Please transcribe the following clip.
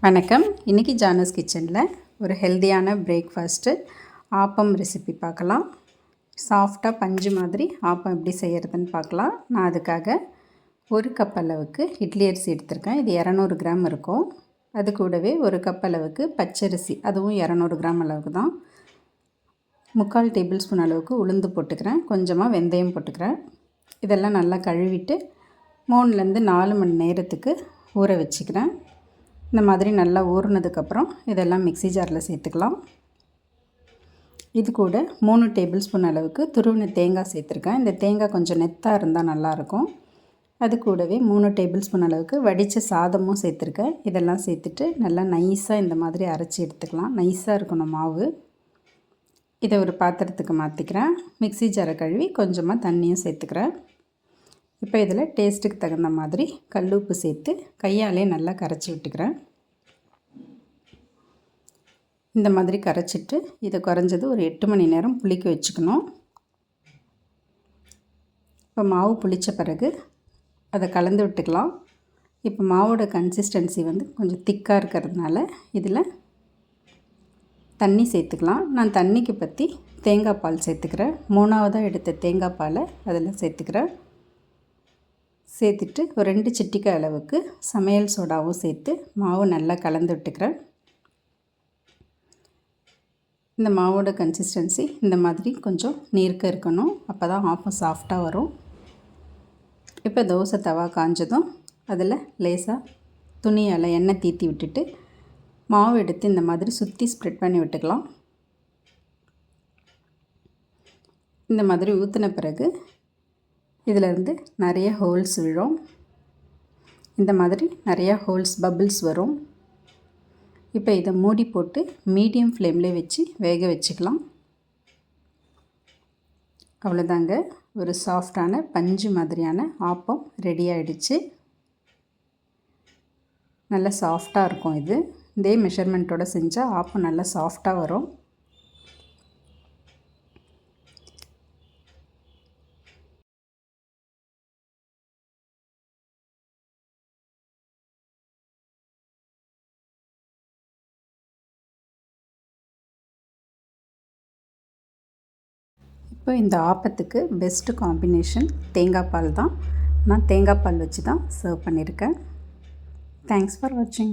வணக்கம். இன்றைக்கி ஜானஸ் கிச்சனில் ஒரு ஹெல்த்தியான பிரேக்ஃபாஸ்ட்டு ஆப்பம் ரெசிபி பார்க்கலாம். சாஃப்டாக பஞ்சு மாதிரி ஆப்பம் எப்படி செய்கிறதுன்னு பார்க்கலாம். நான் அதுக்காக 1 கப் அளவுக்கு இட்லி அரிசி எடுத்திருக்கேன். இது 200 கிராம் இருக்கும். அது கூடவே 1 கப் அளவுக்கு பச்சரிசி, அதுவும் 200 கிராம் அளவுக்கு தான். 3/4 டேபிள் ஸ்பூன் அளவுக்கு உளுந்து போட்டுக்கிறேன். கொஞ்சமாக வெந்தயம் போட்டுக்கிறேன். இதெல்லாம் நல்லா கழுவிட்டு 3லேருந்து 4 மணி நேரத்துக்கு ஊற வச்சுக்கிறேன். இந்த மாதிரி நல்லா ஊறினதுக்கப்புறம் இதெல்லாம் மிக்ஸி ஜாரில் சேர்த்துக்கலாம். இது கூட 3 டேபிள் ஸ்பூன் அளவுக்கு துருவின தேங்காய் சேர்த்துருக்கேன். இந்த தேங்காய் கொஞ்சம் நெத்தாக இருந்தால் நல்லாயிருக்கும். அது கூடவே 3 டேபிள் ஸ்பூன் அளவுக்கு வடித்த சாதமும் சேர்த்துருக்கேன். இதெல்லாம் சேர்த்துட்டு நல்லா நைஸாக இந்த மாதிரி அரைச்சி எடுத்துக்கலாம். நைஸாக இருக்கணும் மாவு. இதை ஒரு பாத்திரத்துக்கு மாற்றிக்கிறேன். மிக்ஸி ஜாரை கழுவி கொஞ்சமாக தண்ணியும் சேர்த்துக்கிறேன். இப்போ இதில் டேஸ்ட்டுக்கு தகுந்த மாதிரி கல் உப்பு சேர்த்து கையாலே நல்லா கரைச்சி விட்டுக்கிறேன். இந்த மாதிரி கரைச்சிட்டு இதை குறைஞ்சது ஒரு 8 மணி நேரம் புளிக்க வச்சுக்கணும். இப்போ மாவு புளித்த பிறகு அதை கலந்து விட்டுக்கலாம். இப்போ மாவோட கன்சிஸ்டன்சி கொஞ்சம் திக்காக இருக்கிறதுனால இதில் தண்ணி சேர்த்துக்கலாம். நான் தண்ணிக்கு பற்றி தேங்காய் பால் சேர்த்துக்கிறேன். 3ஆவதாக எடுத்த தேங்காய் பாலை அதில் சேர்த்துக்கிறேன். சேர்த்துட்டு ஒரு 2 சிட்டிகை அளவுக்கு சமையல் சோடாவும் சேர்த்து மாவு நல்லா கலந்து விட்டுக்கிறேன். இந்த மாவோட கன்சிஸ்டன்சி இந்த மாதிரி கொஞ்சம் நீர்க்க இருக்கணும். அப்போ தான் ஆப்பம் சாஃப்டாக வரும். இப்போ தோசை தவா காஞ்சதும் அதில் லேசாக துணியால் எண்ணெய் தீத்தி விட்டுட்டு மாவு எடுத்து இந்த மாதிரி சுற்றி ஸ்ப்ரெட் பண்ணி விட்டுக்கலாம். இந்த மாதிரி ஊற்றின பிறகு இதிலேருந்து நிறைய ஹோல்ஸ் விழும். இந்த மாதிரி நிறையா ஹோல்ஸ் பபிள்ஸ் வரும். இப்போ இதை மூடி போட்டு மீடியம் ஃப்ளேமில் வச்சு வேக வச்சுக்கலாம். அவ்வளோதாங்க, ஒரு சாஃப்டான பஞ்சு மாதிரியான ஆப்பம் ரெடி ஆகிடுச்சு. நல்லா சாஃப்டாக இருக்கும். இதே மெஷர்மெண்ட்டோடு செஞ்சால் ஆப்பம் நல்லா சாஃப்டாக வரும். இப்போ இந்த ஆப்பத்துக்கு பெஸ்ட்டு காம்பினேஷன் தேங்காய் பால் தான். நான் தேங்காய் பால் வச்சு தான் சர்வ் பண்ணியிருக்கேன். தேங்க்ஸ் ஃபார் வாட்சிங்.